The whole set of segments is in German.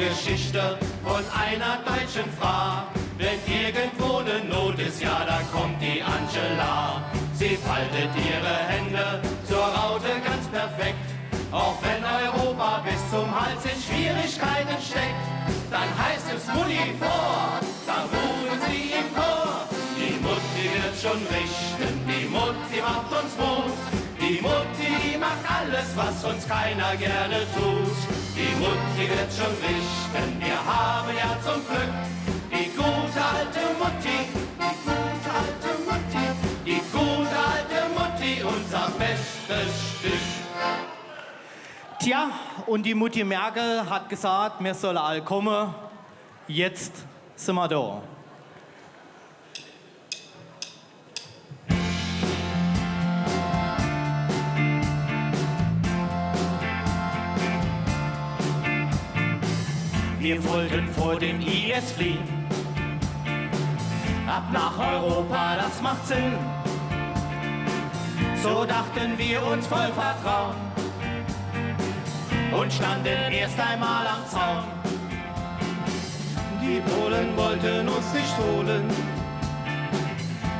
Geschichte von einer deutschen Frau. Wenn irgendwo ne Not ist, ja, da kommt die Angela. Sie faltet ihre Hände zur Raute ganz perfekt. Auch wenn Europa bis zum Hals in Schwierigkeiten steckt, dann heißt es Mutti vor, dann rufen sie im Chor. Die Mutti wird schon richten, die Mutti macht uns Mut. Die Mutti, die macht alles, was uns keiner gerne tut. Die Mutti wird schon richten, wir haben ja zum Glück die gute alte Mutti, die gute alte Mutti, die gute alte Mutti, unser bestes Stück. Tja, und die Mutti Merkel hat gesagt, wir sollen alle kommen. Jetzt sind wir da. Wir wollten vor dem IS fliehen, ab nach Europa, das macht Sinn. So dachten wir uns voll Vertrauen und standen erst einmal am Zaun. Die Polen wollten uns nicht holen,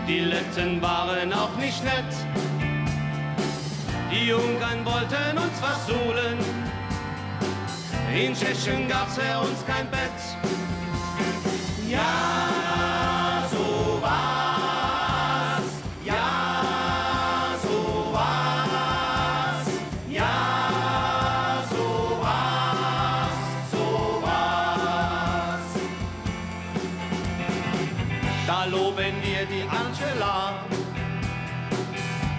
die Letten waren auch nicht nett. Die Ungarn wollten uns versohlen, in Tschechien gab's für uns kein Bett. Ja, so war's, ja, so war's, ja, so war's, so war's. Da loben wir die Angela,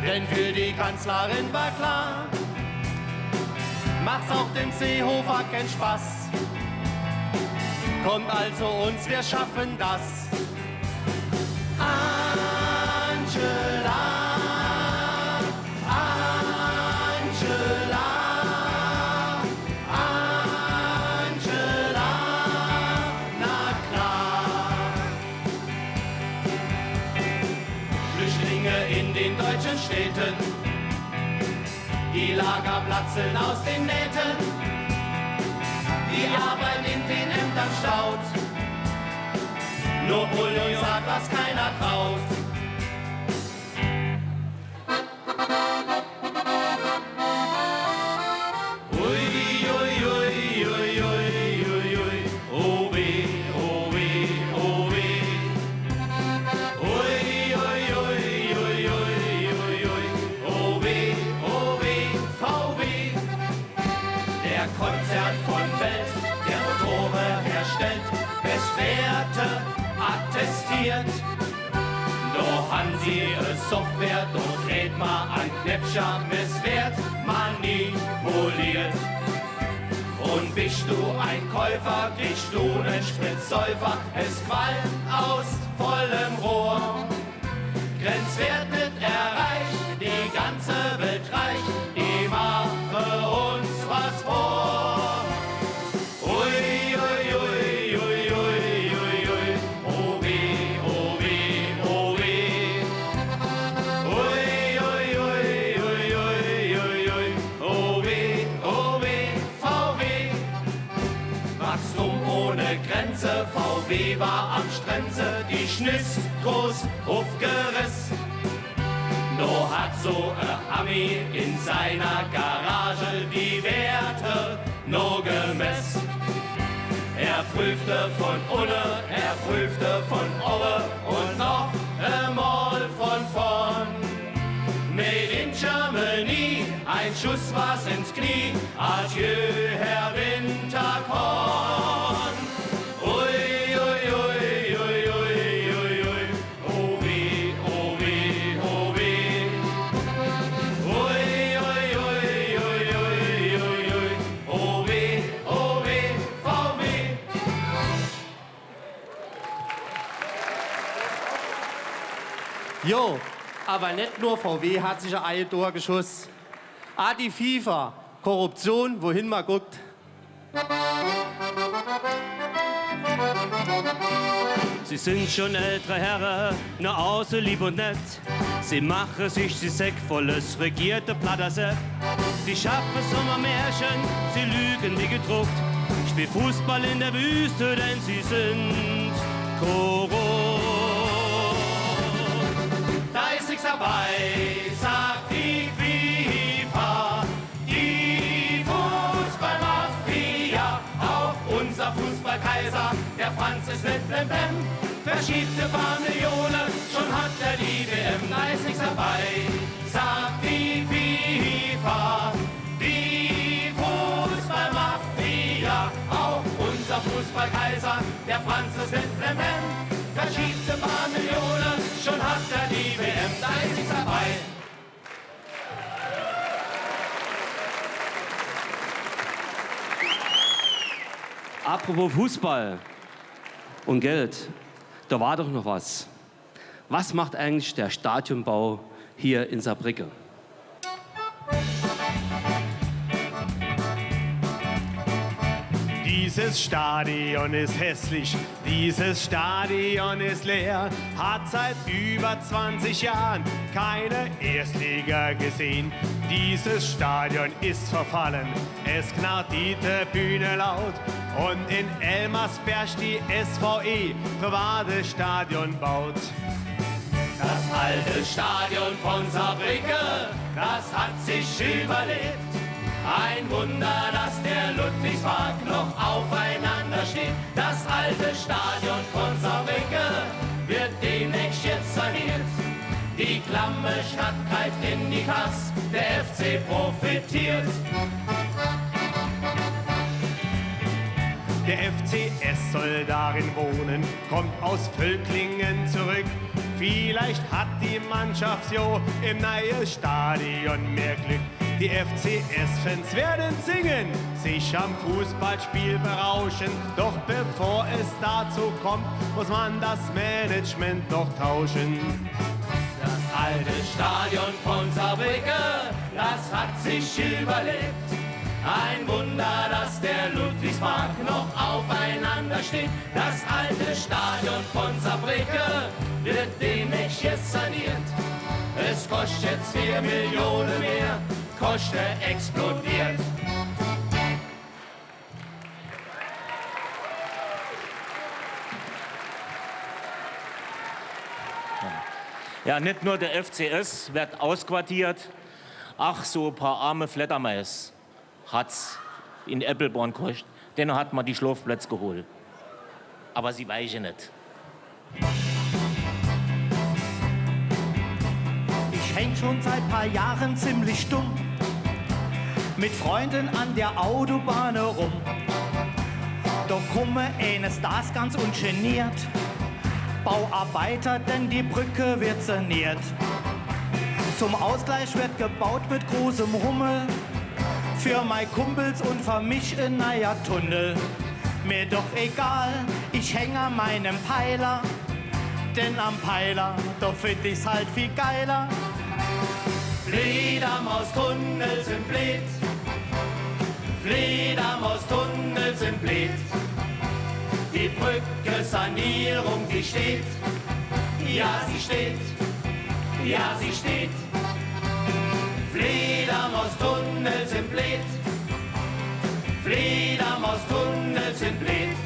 denn für die Kanzlerin war klar, macht's auch dem Seehofer keinen Spaß. Kommt also uns, wir schaffen das. Angela, Angela, Angela, na klar. Flüchtlinge in den deutschen Städten, die Lager platzen aus den Nähten, die Arbeit in den Ämtern staut. Nur Pulli sagt, was keiner traut. Ui, ui, ui, ui, ui, ui, ui, oh weh, oh weh, oh weh. Ui, ui, ui, ui, ui, ui, ui, oh weh, oh weh, VW. Der Konzern von Welt, der Motore herstellt, Bestwerte attestiert. Doch haben sie eine Software, doch dreht man ein Knäpscher, misswert manipuliert. Und bist du ein Käufer, kriegst du nen Spritsäufer, es qualmt aus vollem Rohr. Grenzwert nicht erreicht, die ganze Welt reicht, die mache uns was vor. Ui, ui, ui, ui, ui, ui, ui, oh weh, oh weh, oh weh. Ui, ui, ui, ui, ui, ui, ui, oh weh, VW. Wachstum ohne Grenze, VW war am Strenze, die Schniss groß aufgeriss. No hat so ein Ami in seiner Garage die Werte no gemessen. Er prüfte von unten, er prüfte von oben und noch einmal von vorn. Made in Germany, ein Schuss war's ins Knie, adieu, Herr Winterkorn. Ui, ui, ui, ui, ui, ui, ui, oh weh, oh weh, oh weh. Ui, ui, ui, ui, ui, ui, ui, oh weh, VW. Jo, aber nicht nur VW hat sich ein Ei durchgeschossen. Ah, die FIFA, Korruption, wohin man guckt. Sie sind schon ältere Herren, nur außer lieb und nett. Sie machen sich die Säck volles regierte Platterset. Sie schaffen Sommermärchen, sie lügen wie gedruckt. spiel Fußball in der Wüste, denn sie sind korrupt. Da ist nichts dabei, sagt die FIFA, die Fußballmafia. Auch unser Fußballkaiser, der Franz ist mit Blem Blem, verschiebt ein paar Millionen, schon hat er die WM. Da ist nichts dabei, sagt die FIFA, die Fußballmafia. Auch unser Fußballkaiser, der Franz ist mit Blem Blem, verschiebt ein paar Millionen, schon hat er die WM. Da ist nichts dabei. Apropos Fußball und Geld, da war doch noch was. Was macht eigentlich der Stadionbau hier in Saarbrücken? Dieses Stadion ist hässlich, dieses Stadion ist leer, hat seit über 20 Jahren keine Erstliga gesehen. Dieses Stadion ist verfallen, es knarrt die Tribüne laut und in Elmersberg die SVE private Stadion baut. Das alte Stadion von Saarbrücken, das hat sich überlebt. Ein Wunder, dass der Ludwigspark noch aufeinander steht. Das alte Stadion von Saarbrücken wird demnächst jetzt saniert. Die klamme Stadt greift in die Kasse, der FC profitiert. Der FCS soll darin wohnen, kommt aus Völklingen zurück. Vielleicht hat die Mannschaft jo im neuen Stadion mehr Glück. Die FCS-Fans werden singen, sich am Fußballspiel berauschen. Doch bevor es dazu kommt, muss man das Management doch tauschen. Das alte Stadion von Saarbrücken, das hat sich überlebt. Ein Wunder, dass der Ludwigspark noch aufeinander steht. Das alte Stadion von Saarbrücken wird demnächst jetzt saniert. Es kostet jetzt 4 Millionen mehr, Koste explodiert. Ja, nicht nur der FCS wird ausquartiert, ach, so ein paar arme Fledermaus hat's in Eppelborn gekostet. Denen hat man die Schlafplätze geholt. Aber sie weichen nicht. Ich häng schon seit paar Jahren ziemlich stumm mit Freunden an der Autobahn rum. Doch komme eines das ganz ungeniert. Bauarbeiter, denn die Brücke wird saniert. Zum Ausgleich wird gebaut mit großem Rummel. Für mein Kumpels und für mich ein neuer Tunnel. Mir doch egal, ich häng an meinem Peiler. Denn am Peiler, da find ich's halt viel geiler. Fledermaustunnel sind blöd, Fledermaustunnel sind blöd. Die Brücke-Sanierung, sie steht, ja sie steht, ja sie steht. Fledermaustunnel sind blöd, Fledermaustunnel sind blöd.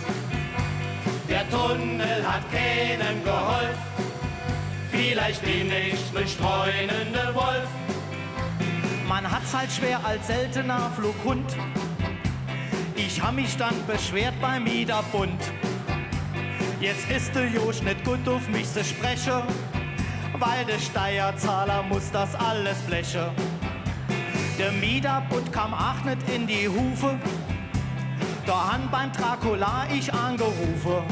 Der Tunnel hat keinem geholfen, vielleicht demnächst mit streunende Wolf. Man hat's halt schwer als seltener Flughund. Ich hab mich dann beschwert beim Mieterbund. Jetzt ist der Josch nicht gut auf mich zu sprechen, weil der Steuerzahler muss das alles blechen. Der Mieterbund kam auch nicht in die Hufe, da han beim Dracula ich angerufen.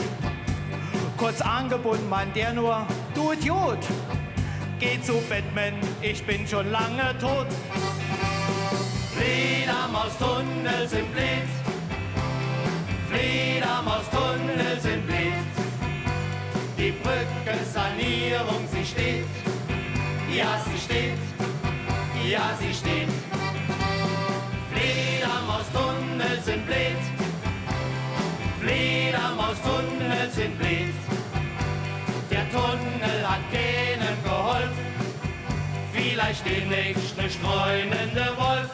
Kurz angebunden meint der nur, du Idiot, geh zu Batman, ich bin schon lange tot. Fledermaustunnel sind blöd, Fledermaustunnel sind blöd. Die Brückensanierung, sie steht, ja sie steht, ja sie steht. Fledermaustunnel sind blöd, Fledermaustunnel sind blöd. Der Tunnel hat keinem geholfen, vielleicht demnächst ne streunende Wolf.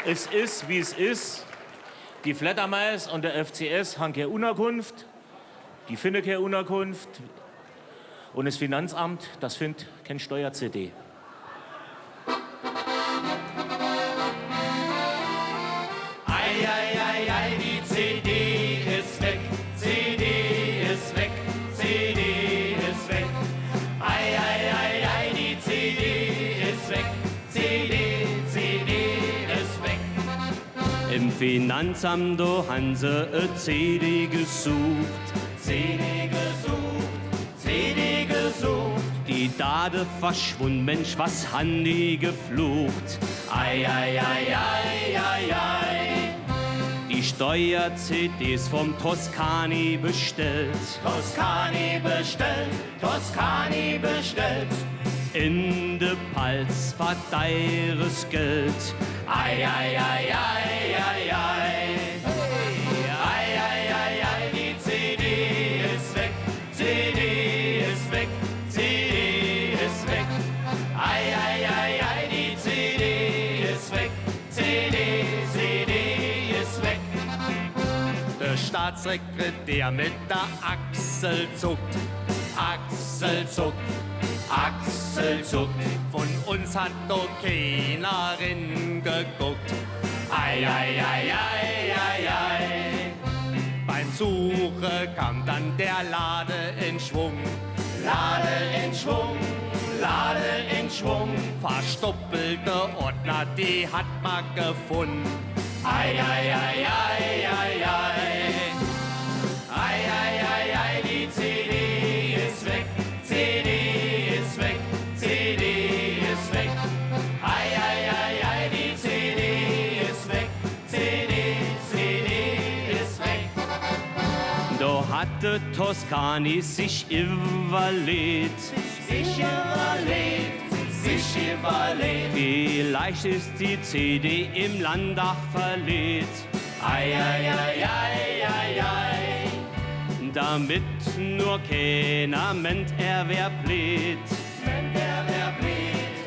Es ist, wie es ist. Die Fledermaus und der FCS haben keine Unterkunft. Die finden keine Unterkunft. Und das Finanzamt, das findet keine Steuer-CD. Ei, ei, ei, ei, die CD ist weg, CD ist weg, CD ist weg. Ei, ei, ei, ei, die CD ist weg, CD ist weg. Im Finanzamt, da haben sie eine CD gesucht. CD gesucht. Die Dade verschwunden, Mensch, was haben die geflucht? Ei, ei, ei, ei, ei, ei. Die Steuer-CDs vom Toskani bestellt. Toskani bestellt. In de Palz war deires Geld. Ei, ei, ei, ei, ei, ei. Ei, ei, ei, ei, die CD ist weg, CD ist weg, CD ist weg. Ei, ei, ei, ei, die CD ist weg, CD ist weg. Der Staatssekretär mit der Achsel zuckt. Achsel zuckt. Von uns hat doch keiner hingeguckt. Ei, ei, ei, ei, ei, ei. Beim Suche kam dann der Lade in Schwung. Lade in Schwung. Verstoppelte Ordner, die hat man gefunden. Ei, ei, ei, ei, ei, ei. Ei, ei, ei, ei, die CD ist weg, CD ist weg, CD ist weg. Ei, ei, ei, ei, die CD ist weg, CD ist weg. Da hatte Toskani sich überlegt. Sich überlebt. Vielleicht ist die CD im Landtag verlegt. Ei, ei, ei, ei, ei, ei. Damit nur keiner meint, er wär blöd. Wenn der wer bläht.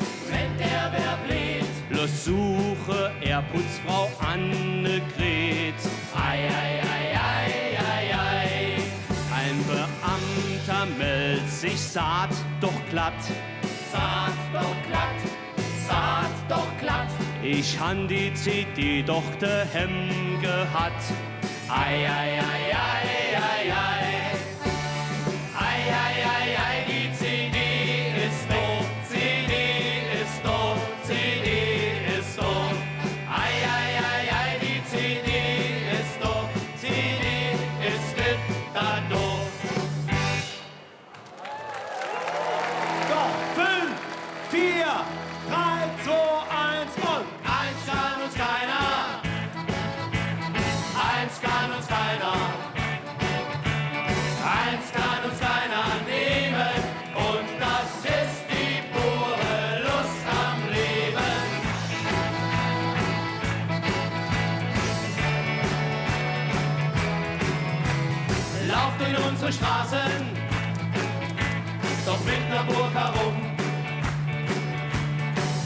Bloß suche er Putzfrau Annegret. Ei, ei, ei, ei, ei, ei. Ein Beamter meldet sich, sagt doch glatt. Saat doch glatt. Ich han die CD doch daheim gehabt. Ei, ei, ei, ei, ei, ei. Ei, ei, ei, ei, die CD ist doof, CD ist doof, CD ist doof. Ei, ei, ei, ei, die CD ist doof, CD ist gitterdoof. So, 5, 4, 3, 2, 1 und Eins kann uns keiner. Eins kann uns keiner. Eins kann uns keiner nehmen. Und das ist die pure Lust am Leben. Lauft in unsere Straßen, doch mit ner Burg herum.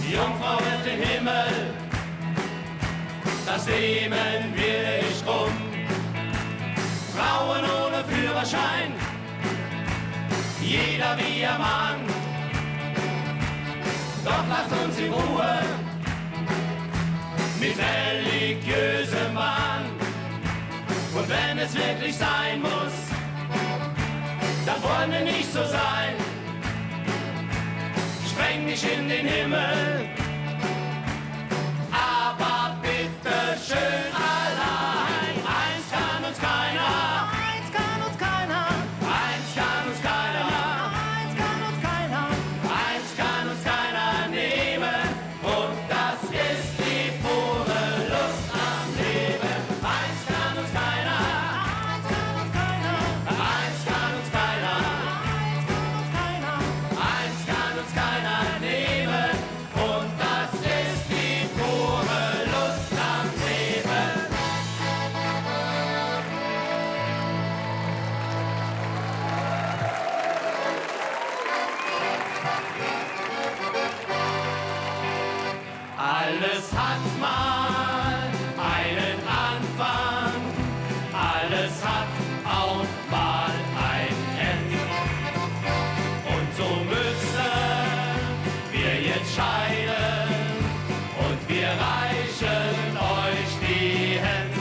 Die Jungfrau wird den Himmel, das nehmen wir nicht rum. Frauen ohne Führerschein, jeder wie er Mann. Doch lasst uns in Ruhe mit religiösem Wahn. Und wenn es wirklich sein muss, dann wollen wir nicht so sein. Spreng nicht in den Himmel, aber bitte schön allein. Eins kann uns keiner. Eins kann uns keiner. Eins kann uns keiner. Eins kann uns keiner. Eins kann uns keiner nehmen. Und das ist die pure Lust am Leben. Eins kann uns keiner. Eins kann uns keiner. Eins kann uns keiner. Eins kann uns keiner nehmen. Und das ist die pure Lust am Leben. Alles hat man bescheiden und wir reichen euch die Hände.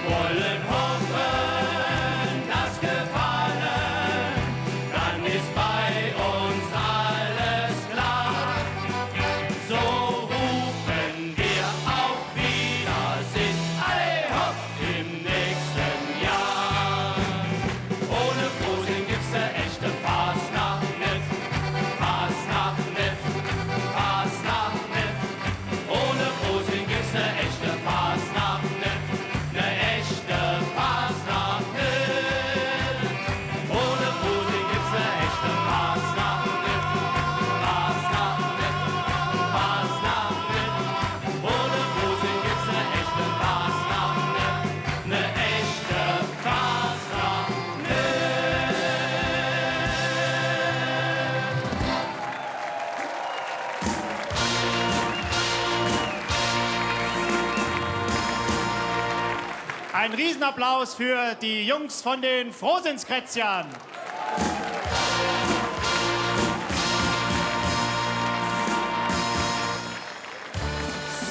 Wollen hoffen, das gefallen, dann ist bei uns alles klar. So rufen wir auf Wiedersehen, alle hopp, im nächsten Jahr. Ohne Frohsinn gibt's ne echte Fasnacht nicht, Fasnacht nicht, Fasnacht nicht. Ohne Frohsinn gibt's ne echte Fasnacht nicht, ne echte Fasnacht nicht. Ohne Frohsinn gibt's ne echte Fasnacht nicht, Fasnacht nicht, Fasnacht nicht. Ohne Frohsinn gibt's ne echte Fasnacht nicht, ne echte Fasnacht nicht. Ein Riesenapplaus für die Jungs von den Frohsinnskrätzjern.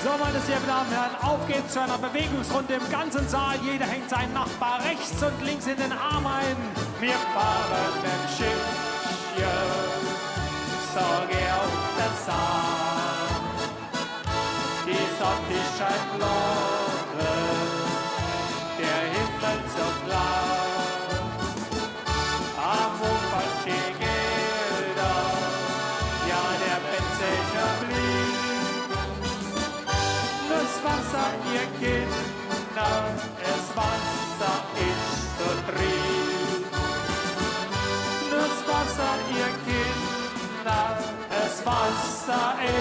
So, meine sehr verehrten Damen und Herren, auf geht's zu einer Bewegungsrunde im ganzen Saal. Jeder hängt seinen Nachbar rechts und links in den Arm ein. Wir fahren im Schiffchen, so geh auf den Saal. Die Sonne scheint Lotte, der Himmel so klar. Am Ufer stehen Gelder, ja, der Benzecher blieb. Das Wasser, ihr Kinder, das Wasser ist so trieb. Das Wasser, ihr Kinder, das Wasser ist